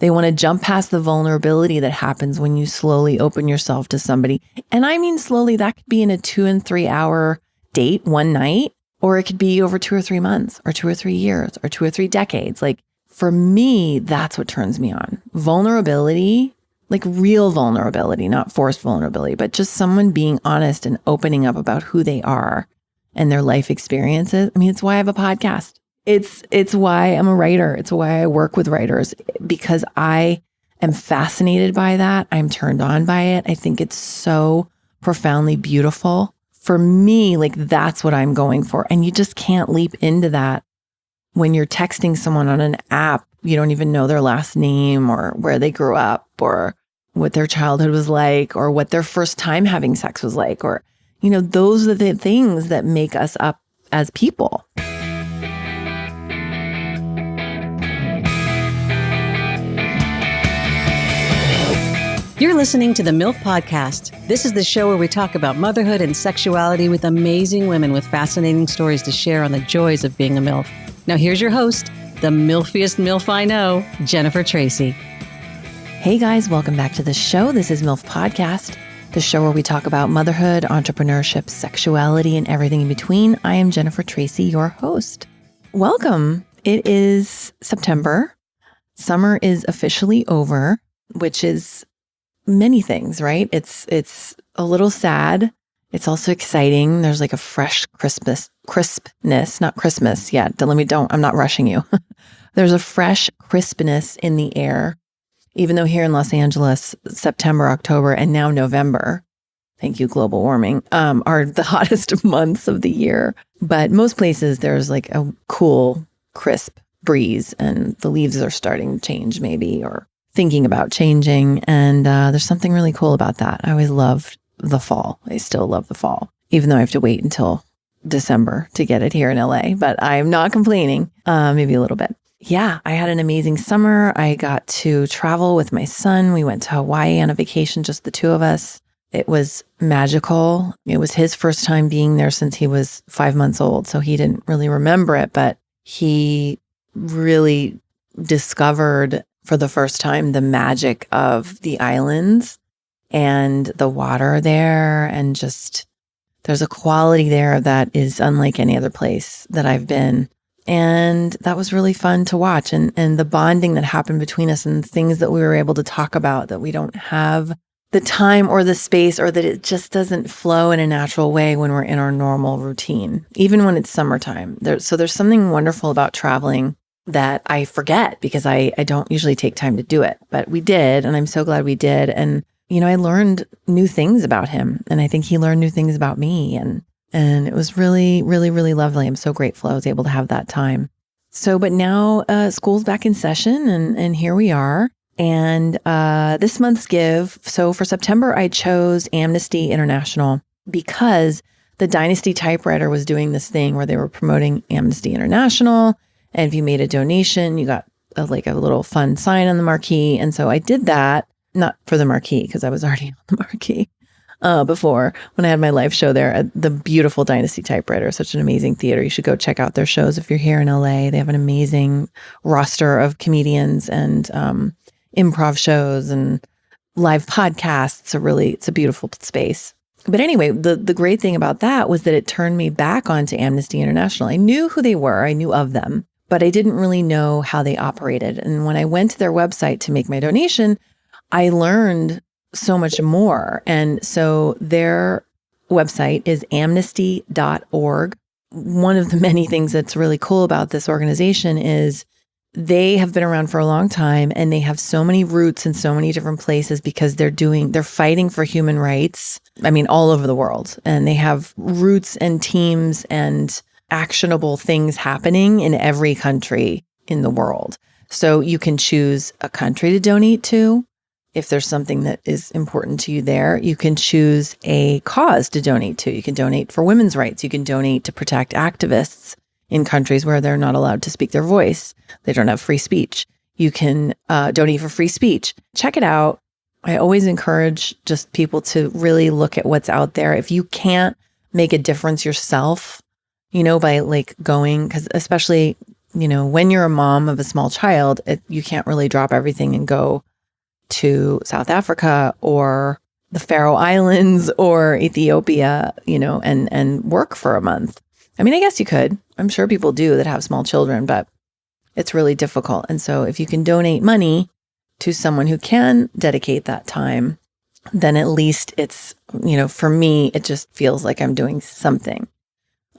They want to jump past the vulnerability that happens when you slowly open yourself to somebody. And I mean slowly, that could be in a 2 and 3 hour date one night, or it could be over 2 or 3 months or 2 or 3 years or 2 or 3 decades. Like for me, that's what turns me on. Vulnerability, like real vulnerability, not forced vulnerability, but just someone being honest and opening up about who they are and their life experiences. I mean, it's why I have a podcast. It's why I'm a writer. It's why I work with writers, because I am fascinated by that. I'm turned on by it. I think it's so profoundly beautiful. For me, like that's what I'm going for. And you just can't leap into that when you're texting someone on an app. You don't even know their last name or where they grew up or what their childhood was like or what their first time having sex was like. Or, those are the things that make us up as people. You're listening to the MILF Podcast. This is the show where we talk about motherhood and sexuality with amazing women with fascinating stories to share on the joys of being a MILF. Now here's your host, the MILFiest MILF I know, Jennifer Tracy. Hey guys, welcome back to the show. This is MILF Podcast, the show where we talk about motherhood, entrepreneurship, sexuality, and everything in between. I am Jennifer Tracy, your host. Welcome. It is September. Summer is officially over, which is many things, right? It's a little sad. It's also exciting. There's like a fresh crispness, not Christmas yet. I'm not rushing you. There's a fresh crispness in the air, even though here in Los Angeles, September, October, and now November, thank you, global warming, are the hottest months of the year. But most places there's like a cool, crisp breeze and the leaves are starting to change maybe, or thinking about changing. And there's something really cool about that. I always loved the fall. I still love the fall, even though I have to wait until December to get it here in LA, but I'm not complaining, maybe a little bit. Yeah, I had an amazing summer. I got to travel with my son. We went to Hawaii on a vacation, just the two of us. It was magical. It was his first time being there since he was 5 months old. So he didn't really remember it, but he really discovered for the first time the magic of the islands and the water there. And just, there's a quality there that is unlike any other place that I've been. And that was really fun to watch. And the bonding that happened between us and things that we were able to talk about that we don't have the time or the space, or that it just doesn't flow in a natural way when we're in our normal routine, even when it's summertime. So there's something wonderful about traveling that I forget because I don't usually take time to do it. But we did, and I'm so glad we did. And, I learned new things about him, and I think he learned new things about me. And it was really, really, really lovely. I'm so grateful I was able to have that time. So, but now school's back in session, and here we are. And this month's give, so for September, I chose Amnesty International because the Dynasty typewriter was doing this thing where they were promoting Amnesty International. And if you made a donation, you got a little fun sign on the marquee. And so I did that, not for the marquee, because I was already on the marquee before when I had my live show there at the beautiful Dynasty typewriter. Such an amazing theater. You should go check out their shows if you're here in LA. They have an amazing roster of comedians and improv shows and live podcasts. It's a beautiful space. But anyway, the great thing about that was that it turned me back onto Amnesty International. I knew who they were. I knew of them, but I didn't really know how they operated. And when I went to their website to make my donation, I learned so much more. And so their website is amnesty.org. One of the many things that's really cool about this organization is they have been around for a long time, and they have so many roots in so many different places because they're fighting for human rights. I mean, all over the world. And they have roots and teams and actionable things happening in every country in the world. So you can choose a country to donate to. If there's something that is important to you there, you can choose a cause to donate to. You can donate for women's rights. You can donate to protect activists in countries where they're not allowed to speak their voice. They don't have free speech. You can donate for free speech. Check it out. I always encourage just people to really look at what's out there. If you can't make a difference yourself, by going, because especially when you're a mom of a small child, you can't really drop everything and go to South Africa or the Faroe Islands or Ethiopia, and work for a month. I mean, I guess you could. I'm sure people do that have small children, but it's really difficult. And so if you can donate money to someone who can dedicate that time, then at least it's, for me, it just feels like I'm doing something,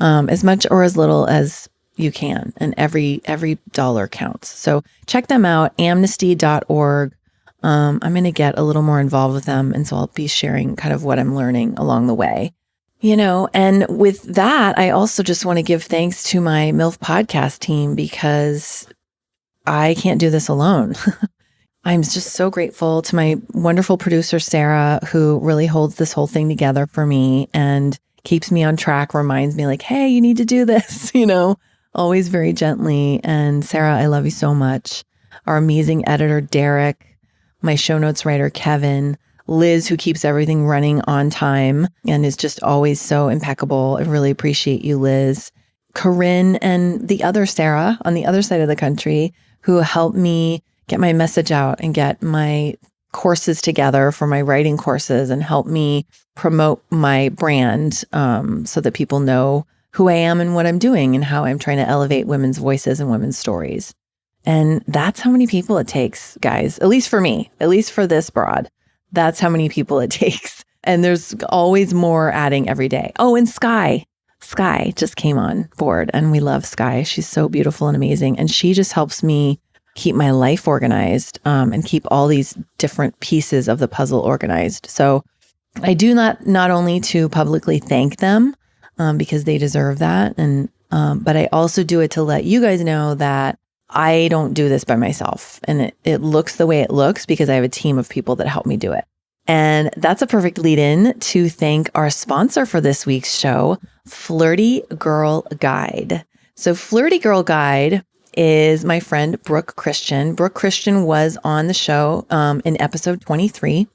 as much or as little as you can. And every dollar counts. So check them out, amnesty.org. I'm going to get a little more involved with them. And so I'll be sharing kind of what I'm learning along the way, and with that, I also just want to give thanks to my MILF podcast team because I can't do this alone. I'm just so grateful to my wonderful producer, Sarah, who really holds this whole thing together for me and keeps me on track, reminds me like, hey, you need to do this, always very gently. And Sarah, I love you so much. Our amazing editor, Derek, my show notes writer, Kevin, Liz, who keeps everything running on time and is just always so impeccable. I really appreciate you, Liz. Corinne and the other Sarah on the other side of the country who helped me get my message out and get my courses together for my writing courses and help me promote my brand so that people know who I am and what I'm doing and how I'm trying to elevate women's voices and women's stories. And that's how many people it takes, guys, at least for me, at least for this broad. That's how many people it takes. And there's always more adding every day. Oh, and Sky just came on board and we love Sky. She's so beautiful and amazing. And she just helps me keep my life organized and keep all these different pieces of the puzzle organized. So I do not only to publicly thank them because they deserve that. And but I also do it to let you guys know that I don't do this by myself. And it looks the way it looks because I have a team of people that help me do it. And that's a perfect lead in to thank our sponsor for this week's show, Flirty Girl Guide. So Flirty Girl Guide is my friend, Brooke Christian. Brooke Christian was on the show in episode 23.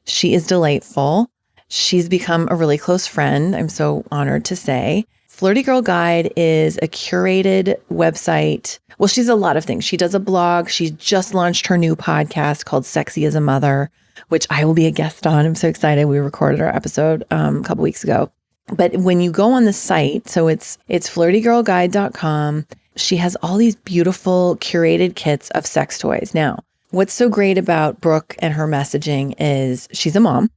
She is delightful. She's become a really close friend. I'm so honored to say. Flirty Girl Guide is a curated website. Well, she's a lot of things. She does a blog. She just launched her new podcast called Sexy as a Mother, which I will be a guest on. I'm so excited. We recorded our episode a couple weeks ago. But when you go on the site, so it's flirtygirlguide.com, she has all these beautiful curated kits of sex toys. Now, what's so great about Brooke and her messaging is she's a mom.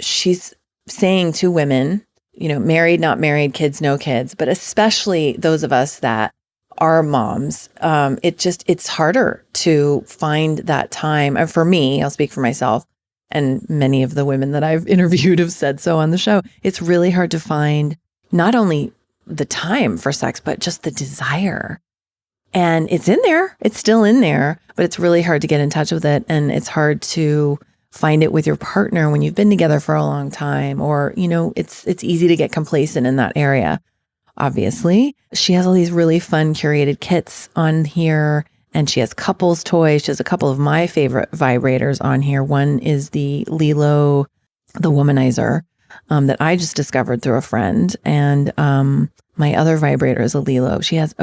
She's saying to women, married, not married, kids, no kids, but especially those of us that are moms, it's harder to find that time. And for me, I'll speak for myself, and many of the women that I've interviewed have said so on the show. It's really hard to find not only the time for sex, but just the desire. And it's in there. It's still in there, but it's really hard to get in touch with it. And it's hard to find it with your partner when you've been together for a long time, or, it's easy to get complacent in that area. Obviously, she has all these really fun curated kits on here, and she has couples toys. She has a couple of my favorite vibrators on here. One is the Lilo, the Womanizer, that I just discovered through a friend. And my other vibrator is a Lilo. She has,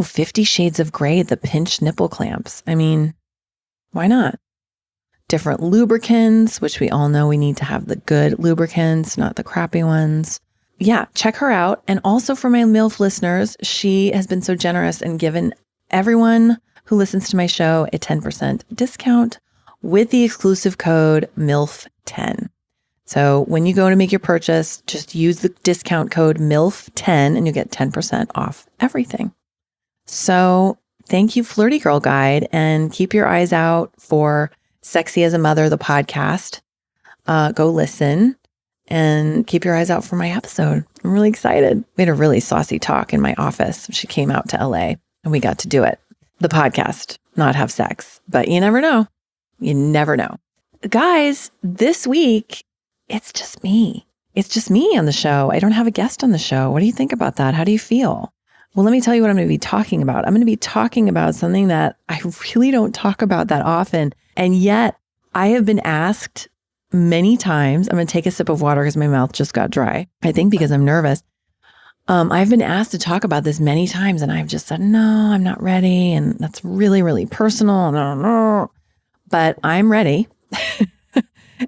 50 Shades of Grey, the pinch nipple clamps. I mean, why not? Different lubricants, which we all know we need to have the good lubricants, not the crappy ones. Yeah, check her out. And also for my MILF listeners, she has been so generous and given everyone who listens to my show a 10% discount with the exclusive code MILF10. So when you go to make your purchase, just use the discount code MILF10 and you get 10% off everything. So thank you, Flirty Girl Guide, and keep your eyes out for Sexy as a Mother, the podcast. Go listen and keep your eyes out for my episode. I'm really excited. We had a really saucy talk in my office. She came out to LA and we got to do it. The podcast, not have sex, but you never know. You never know. Guys, this week, it's just me. It's just me on the show. I don't have a guest on the show. What do you think about that? How do you feel? Well, let me tell you what I'm going to be talking about. I'm going to be talking about something that I really don't talk about that often. And yet I have been asked many times. I'm going to take a sip of water because my mouth just got dry. I think because I'm nervous. I've been asked to talk about this many times and I've just said, no, I'm not ready. And that's really, really personal. No. But I'm ready.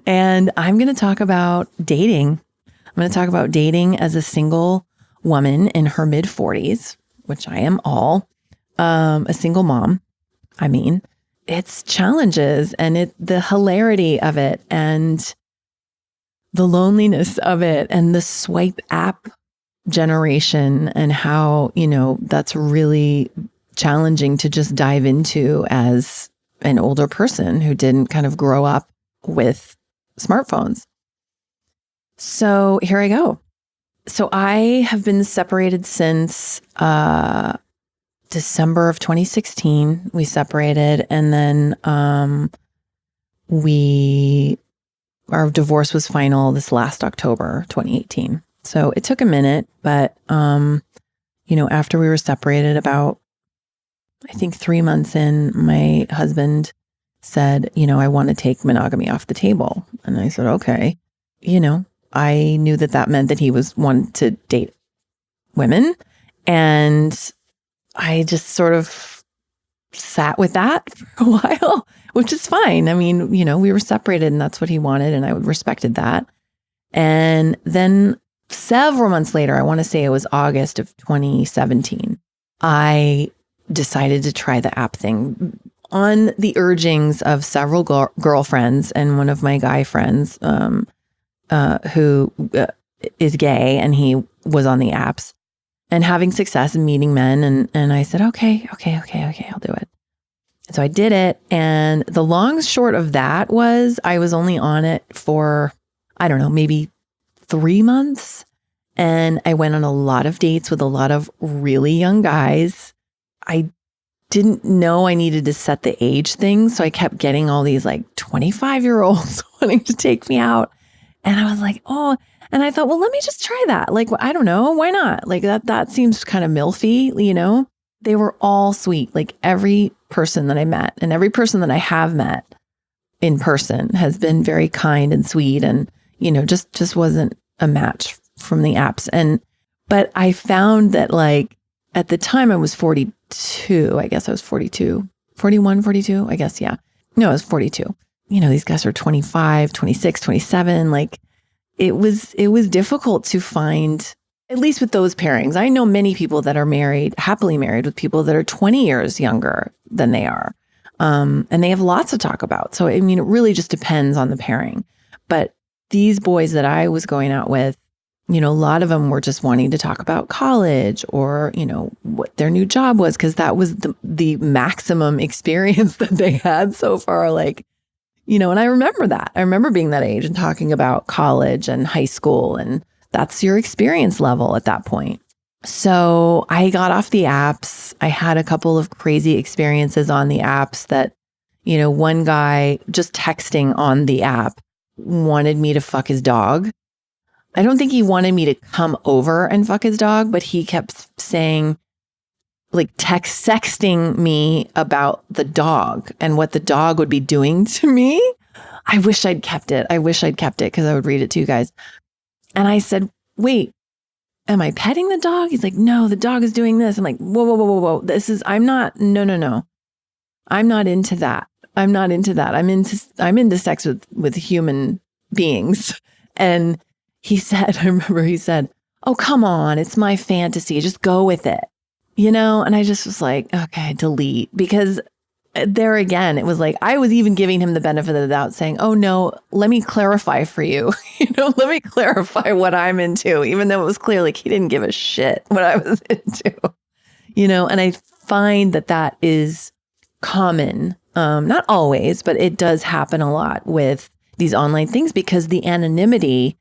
And I'm going to talk about dating. I'm going to talk about dating as a single woman in her mid 40s, which I am all, a single mom. I mean, its challenges and the hilarity of it and the loneliness of it and the swipe app generation and how, that's really challenging to just dive into as an older person who didn't kind of grow up with smartphones. So here I go. So I have been separated since December of 2016. We separated, and then our divorce was final this last October 2018. So it took a minute, but after we were separated, about I think 3 months in, my husband said, I want to take monogamy off the table. And I said, okay. I knew that meant that he was wanting to date women. And I just sort of sat with that for a while, which is fine. I mean, we were separated and that's what he wanted. And I respected that. And then several months later, I want to say it was August of 2017, I decided to try the app thing on the urgings of several girlfriends and one of my guy friends who is gay, and he was on the apps and having success in meeting men. And I said, okay, I'll do it. So I did it. And the long short of that was I was only on it for, I don't know, maybe 3 months. And I went on a lot of dates with a lot of really young guys. I didn't know I needed to set the age thing. So I kept getting all these like 25-year-olds wanting to take me out. And I was like, oh, and I thought, well, let me just try that. Like, I don't know. Why not? Like that seems kind of milfy, They were all sweet. Like every person that I met and every person that I have met in person has been very kind and sweet and, just wasn't a match from the apps. But I found that like at the time I was 42, I guess I was 42, 41, 42, I guess. Yeah. No, I was 42. These guys are 25, 26, 27. Like it was difficult to find, at least with those pairings. I know many people that are married, happily married with people that are 20 years younger than they are. And they have lots to talk about. So, I mean, it really just depends on the pairing. But these boys that I was going out with, a lot of them were just wanting to talk about college or, what their new job was, because that was the maximum experience that they had so far. Like, and I remember that. I remember being that age and talking about college and high school, and that's your experience level at that point. So I got off the apps. I had a couple of crazy experiences on the apps that, one guy just texting on the app wanted me to fuck his dog. I don't think he wanted me to come over and fuck his dog, but he kept saying, like sexting me about the dog and what the dog would be doing to me. I wish I'd kept it because I would read it to you guys. And I said, wait, am I petting the dog? He's like, no, the dog is doing this. I'm like, whoa. I'm not into that. I'm into sex with human beings. And I remember he said, oh, come on, it's my fantasy. Just go with it. And I just was like, okay, delete. Because there again, it was like, I was even giving him the benefit of the doubt saying, oh no, let me clarify for you. Let me clarify what I'm into, even though it was clear, like he didn't give a shit what I was into, and I find that is common. Not always, but it does happen a lot with these online things because the anonymity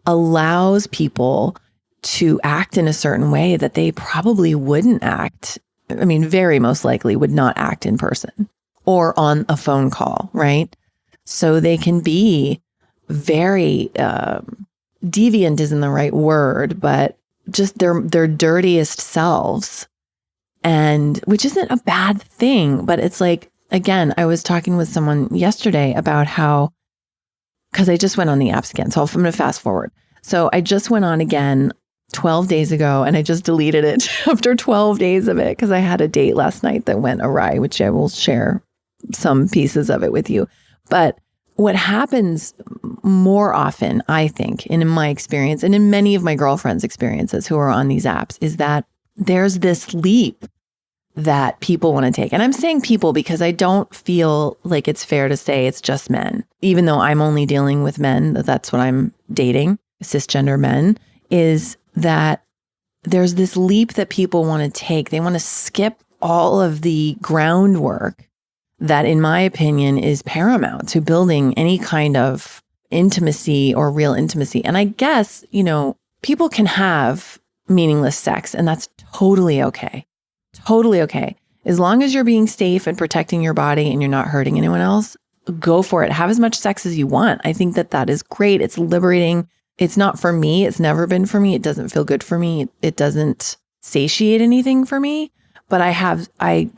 allows people to act in a certain way that they probably wouldn't act. I mean, very most likely would not act in person or on a phone call, right? So they can be very deviant isn't the right word, but just their dirtiest selves, and which isn't a bad thing. But it's like, again, I was talking with someone yesterday about how, because I just went on the apps again. So I'm going to fast forward. So I just went on again 12 days ago, and I just deleted it after 12 days of it because I had a date last night that went awry, which I will share some pieces of it with you. But what happens more often, I think, and in my experience, and in many of my girlfriends' experiences who are on these apps, is that there's this leap that people want to take. And I'm saying people because I don't feel like it's fair to say it's just men, even though I'm only dealing with men, that's what I'm dating, cisgender men, is that there's this leap that people want to take. They want to skip all of the groundwork that, in my opinion, is paramount to building any kind of intimacy or real intimacy. And I guess, people can have meaningless sex, and that's totally okay. Totally okay. As long as you're being safe and protecting your body and you're not hurting anyone else, go for it. Have as much sex as you want. I think that is great. It's liberating. It's not for me. It's never been for me. It doesn't feel good for me. It doesn't satiate anything for me. But I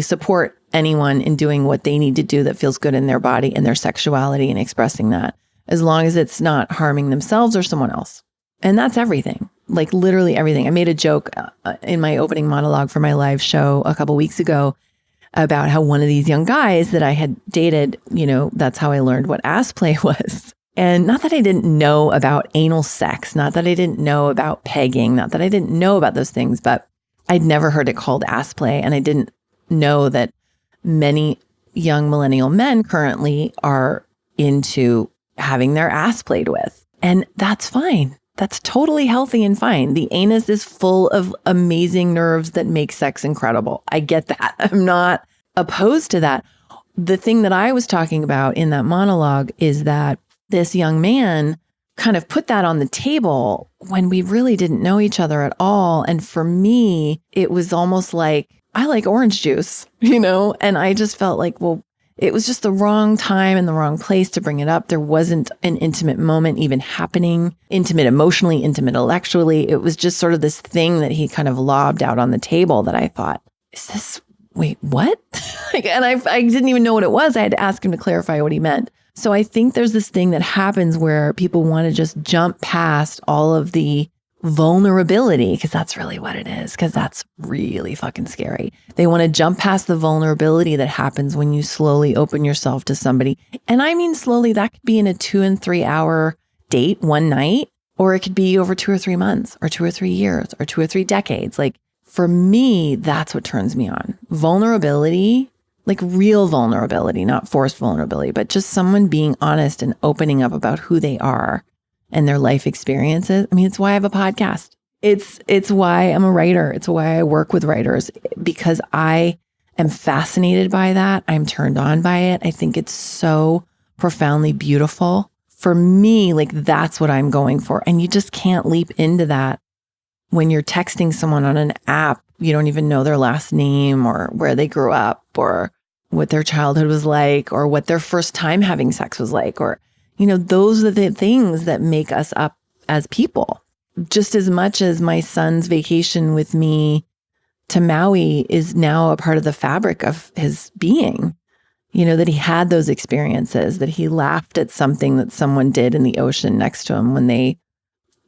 support anyone in doing what they need to do that feels good in their body and their sexuality and expressing that, as long as it's not harming themselves or someone else. And that's everything, like literally everything. I made a joke in my opening monologue for my live show a couple weeks ago about how one of these young guys that I had dated, that's how I learned what ass play was. And not that I didn't know about anal sex, not that I didn't know about pegging, not that I didn't know about those things, but I'd never heard it called ass play. And I didn't know that many young millennial men currently are into having their ass played with. And that's fine. That's totally healthy and fine. The anus is full of amazing nerves that make sex incredible. I get that. I'm not opposed to that. The thing that I was talking about in that monologue is that this young man kind of put that on the table when we really didn't know each other at all. And for me, it was almost like, I like orange juice, and I just felt like, well, it was just the wrong time and the wrong place to bring it up. There wasn't an intimate moment even happening, intimate emotionally, intimate intellectually. It was just sort of this thing that he kind of lobbed out on the table that I thought, wait, what? And I didn't even know what it was. I had to ask him to clarify what he meant. So I think there's this thing that happens where people want to just jump past all of the vulnerability, because that's really what it is, because that's really fucking scary. They want to jump past the vulnerability that happens when you slowly open yourself to somebody. And I mean slowly, that could be in a 2 and 3 hour date one night, or it could be over 2 or 3 months or 2 or 3 years or 2 or 3 decades. Like for me, that's what turns me on. Vulnerability, like real vulnerability, not forced vulnerability, but just someone being honest and opening up about who they are and their life experiences. I mean, it's why I have a podcast. It's why I'm a writer. It's why I work with writers, because I am fascinated by that. I'm turned on by it. I think it's so profoundly beautiful. For me, like that's what I'm going for. And you just can't leap into that when you're texting someone on an app. You don't even know their last name or where they grew up or what their childhood was like or what their first time having sex was like, or those are the things that make us up as people. Just as much as my son's vacation with me to Maui is now a part of the fabric of his being, that he had those experiences, that he laughed at something that someone did in the ocean next to him when they,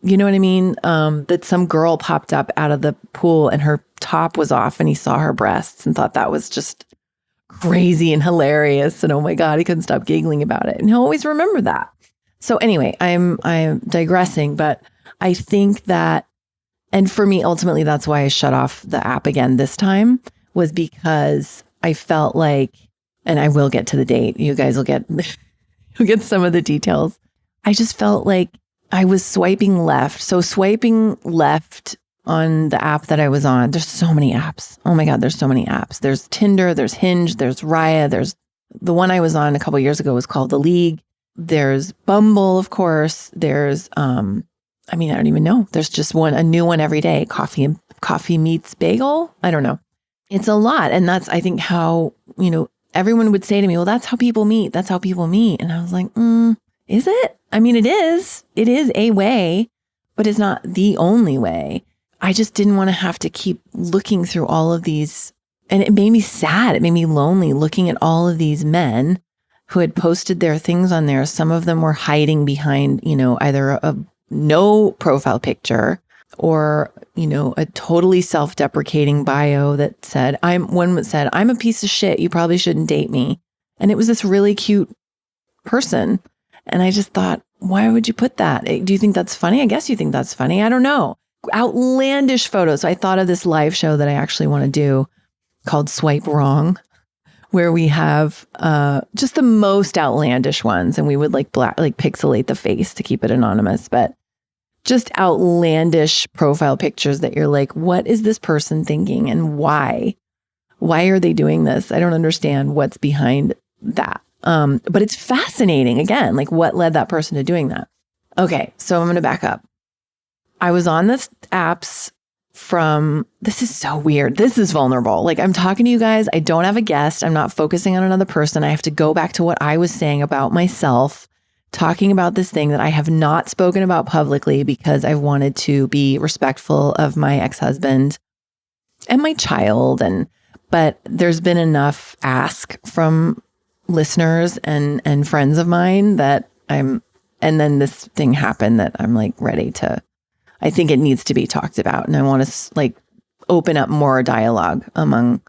you know what I mean? That some girl popped up out of the pool and her top was off and he saw her breasts and thought that was just crazy and hilarious. And oh my God, he couldn't stop giggling about it. And he'll always remember that. So anyway, I'm digressing, but I think that, and for me, ultimately, that's why I shut off the app again this time, was because I felt like, and I will get to the date. You guys will get, you'll get some of the details. I just felt like I was swiping left. So swiping left on the app that I was on, there's so many apps. Oh my God, there's so many apps. There's Tinder, there's Hinge, there's Raya, there's the one I was on a couple of years ago was called The League. There's Bumble, of course. There's, I don't even know. There's just a new one every day. Coffee meets bagel. I don't know. It's a lot. And that's, I think, how, everyone would say to me, well, that's how people meet. That's how people meet. And I was like, is it? I mean, it is a way, but it's not the only way. I just didn't want to have to keep looking through all of these. And it made me sad. It made me lonely looking at all of these men who had posted their things on there. Some of them were hiding behind, either no profile picture or, a totally self-deprecating bio that said, one said, I'm a piece of shit. You probably shouldn't date me. And it was this really cute person. And I just thought, why would you put that? Do you think that's funny? I guess you think that's funny. I don't know. Outlandish photos. So I thought of this live show that I actually want to do called Swipe Wrong, where we have just the most outlandish ones. And we would pixelate the face to keep it anonymous, but just outlandish profile pictures that you're like, what is this person thinking and why? Why are they doing this? I don't understand what's behind that. But it's fascinating. Again, like what led that person to doing that? Okay, so I'm going to back up. I was on the apps this is so weird. This is vulnerable. Like I'm talking to you guys. I don't have a guest. I'm not focusing on another person. I have to go back to what I was saying about myself, talking about this thing that I have not spoken about publicly because I wanted to be respectful of my ex-husband and my child. But there's been enough ask from listeners and friends of mine that and then this thing happened that I'm like ready to, I think it needs to be talked about. And I want to open up more dialogue among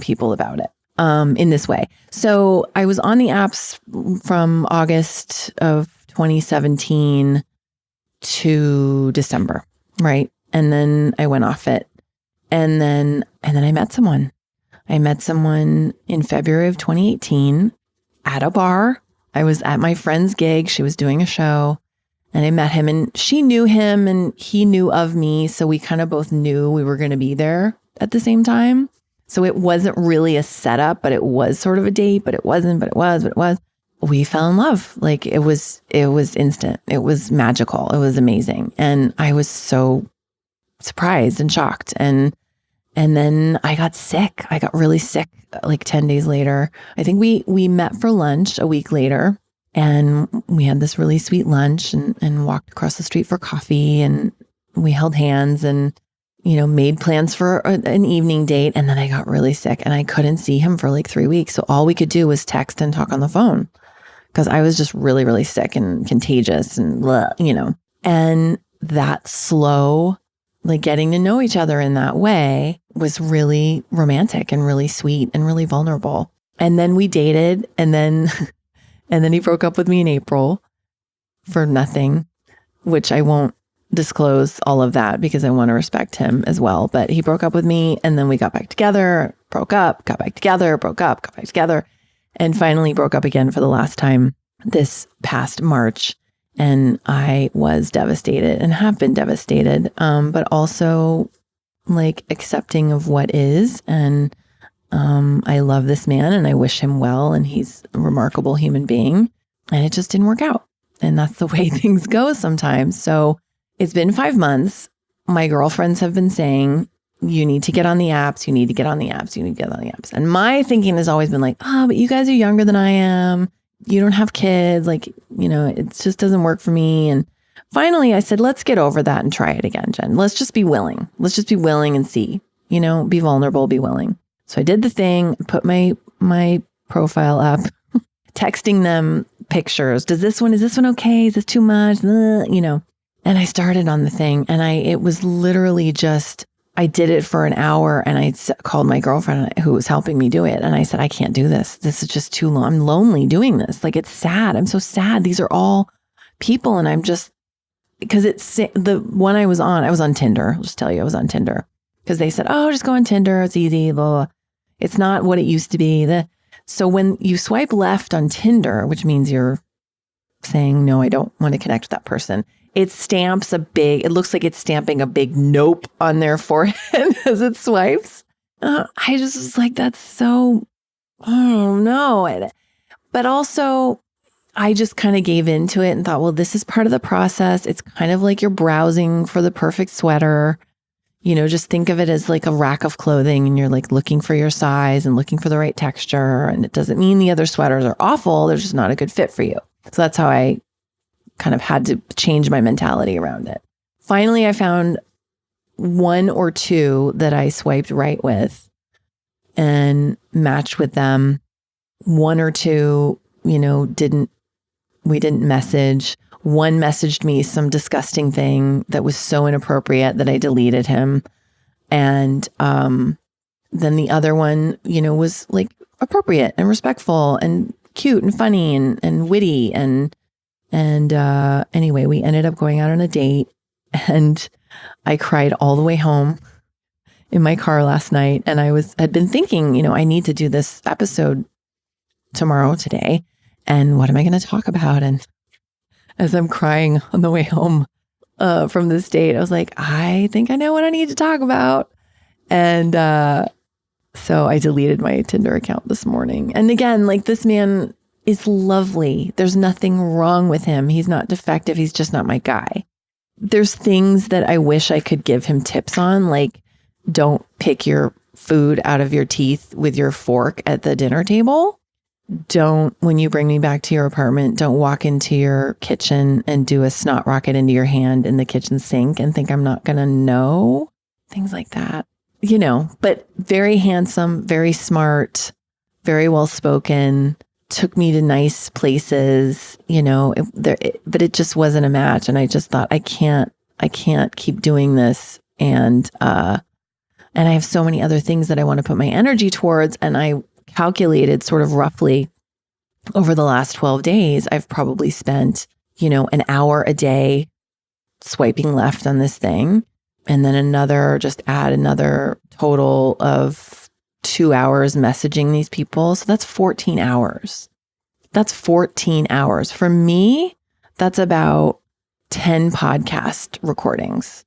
people about it. In this way. So I was on the apps from August of 2017 to December, right? And then I went off it. And then I met someone. I met someone in February of 2018 at a bar. I was at my friend's gig. She was doing a show and I met him and she knew him and he knew of me. So we kind of both knew we were going to be there at the same time. So it wasn't really a setup, but it was sort of a date, but it wasn't, but it was. We fell in love. Like it was instant. It was magical. It was amazing. And I was so surprised and shocked. And then I got sick. I got really sick like 10 days later. I think we met for lunch a week later and we had this really sweet lunch and walked across the street for coffee and we held hands and made plans for an evening date. And then I got really sick and I couldn't see him for like 3 weeks. So all we could do was text and talk on the phone because I was just really, really sick and contagious and blah, and that slow, like getting to know each other in that way was really romantic and really sweet and really vulnerable. And then we dated and then he broke up with me in April for nothing, which I won't disclose all of that because I want to respect him as well. But he broke up with me and then we got back together, broke up, got back together, broke up, got back together, and finally broke up again for the last time this past March. And I was devastated and have been devastated, but also like accepting of what is. And I love this man and I wish him well and he's a remarkable human being. And it just didn't work out. And that's the way things go sometimes. So it's been 5 months. My girlfriends have been saying, you need to get on the apps. You need to get on the apps. You need to get on the apps. And my thinking has always been like, but you guys are younger than I am. You don't have kids. Like, it just doesn't work for me. And finally I said, let's get over that and try it again, Jen. Let's just be willing. Let's just be willing and see, be vulnerable, be willing. So I did the thing, put my profile up, texting them pictures. Is this one okay? Is this too much? And I started on the thing and it was literally just, I did it for an hour and I called my girlfriend who was helping me do it. And I said, I can't do this. This is just too long. I'm lonely doing this. Like, it's sad. I'm so sad. These are all people. And I'm just, because it's the one I was on Tinder. I'll just tell you, I was on Tinder because they said, just go on Tinder. It's easy. Blah, blah. It's not what it used to be. So when you swipe left on Tinder, which means you're saying, no, I don't want to connect with that person. It stamps it looks like it's stamping a big nope on their forehead as it swipes. I just was like, that's so, oh no. But also I just kind of gave into it and thought, well, this is part of the process. It's kind of like you're browsing for the perfect sweater. Just think of it as like a rack of clothing and you're like looking for your size and looking for the right texture. And it doesn't mean the other sweaters are awful. They're just not a good fit for you. So that's how I kind of had to change my mentality around it. Finally, I found one or two that I swiped right with and matched with them. One or two, we didn't message. One messaged me some disgusting thing that was so inappropriate that I deleted him. And then the other one, was like appropriate and respectful and cute and funny and witty. And anyway, we ended up going out on a date, and I cried all the way home in my car last night. And had been thinking, I need to do this episode today. And what am I going to talk about? And as I'm crying on the way home from this date, I was like, I think I know what I need to talk about. And so I deleted my Tinder account this morning. And again, like, this man is lovely. There's nothing wrong with him. He's not defective. He's just not my guy. There's things that I wish I could give him tips on, like, don't pick your food out of your teeth with your fork at the dinner table. When you bring me back to your apartment, don't walk into your kitchen and do a snot rocket into your hand in the kitchen sink and think I'm not going to know. Things like that, but very handsome, very smart, very well spoken, took me to nice places, but it just wasn't a match. And I just thought, I can't keep doing this. And I have so many other things that I want to put my energy towards. And I calculated sort of roughly over the last 12 days, I've probably spent, an hour a day swiping left on this thing. And then add another total of 2 hours messaging these people. So that's 14 hours. That's 14 hours. For me, that's about 10 podcast recordings,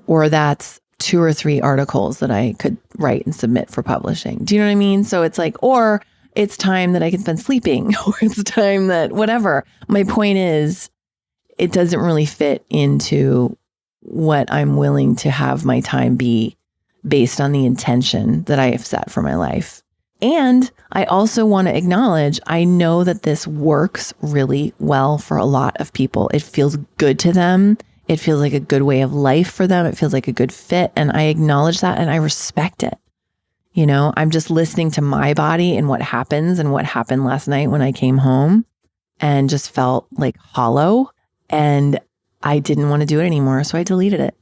or that's 2 or 3 articles that I could write and submit for publishing. Do you know what I mean? So it's like, or it's time that I can spend sleeping, or it's time that whatever. My point is, it doesn't really fit into what I'm willing to have my time be based on the intention that I have set for my life. And I also want to acknowledge, I know that this works really well for a lot of people. It feels good to them. It feels like a good way of life for them. It feels like a good fit. And I acknowledge that and I respect it. I'm just listening to my body and what happens and what happened last night when I came home and just felt like hollow, and I didn't want to do it anymore. So I deleted it,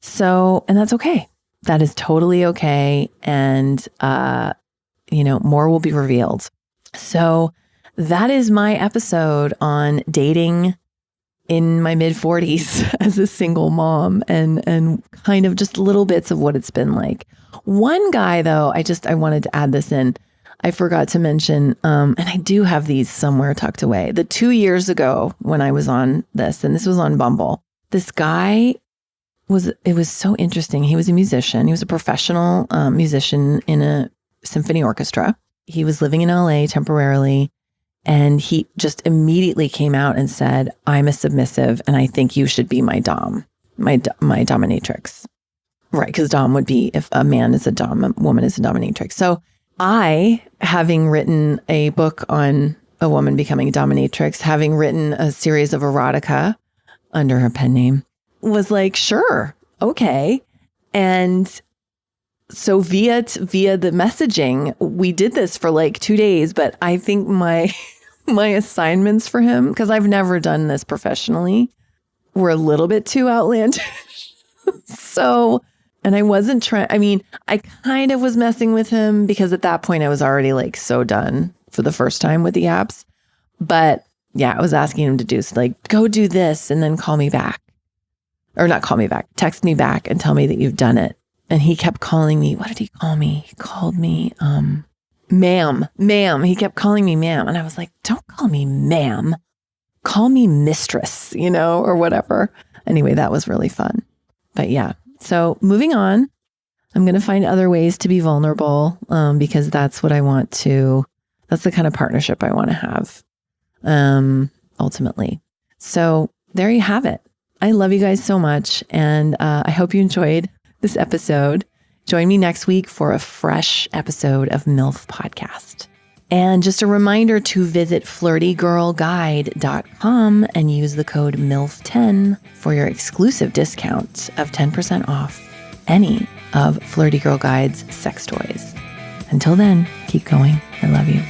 So, and that's okay. That is totally okay. And, more will be revealed. So that is my episode on dating in my mid-40s as a single mom, and kind of just little bits of what it's been like. One guy, though, I wanted to add this in. I forgot to mention, and I do have these somewhere tucked away. The 2 years ago when I was on this, and this was on Bumble, this guy it was so interesting. He was a musician. He was a professional musician in a symphony orchestra. He was living in LA temporarily. And he just immediately came out and said, I'm a submissive and I think you should be my dom, my dominatrix. Right, because dom would be if a man is a dom, a woman is a dominatrix. So I, having written a book on a woman becoming a dominatrix, having written a series of erotica under her pen name, was like, sure, okay. And so via the messaging, we did this for like 2 days, but I think my assignments for him, because I've never done this professionally, were a little bit too outlandish. So, and I wasn't trying, I kind of was messing with him because at that point I was already like so done for the first time with the apps. But yeah, I was asking him to do like, go do this and then call me back. Or not call me back, text me back and tell me that you've done it. And he kept calling me. What did he call me? He called me, ma'am. He kept calling me ma'am. And I was like, don't call me ma'am. Call me mistress, or whatever. Anyway, that was really fun. But yeah, so moving on, I'm going to find other ways to be vulnerable because that's what I want to, that's the kind of partnership I want to have ultimately. So there you have it. I love you guys so much. And I hope you enjoyed this episode. Join me next week for a fresh episode of MILF Podcast. And just a reminder to visit flirtygirlguide.com and use the code MILF10 for your exclusive discount of 10% off any of Flirty Girl Guide's sex toys. Until then, keep going. I love you.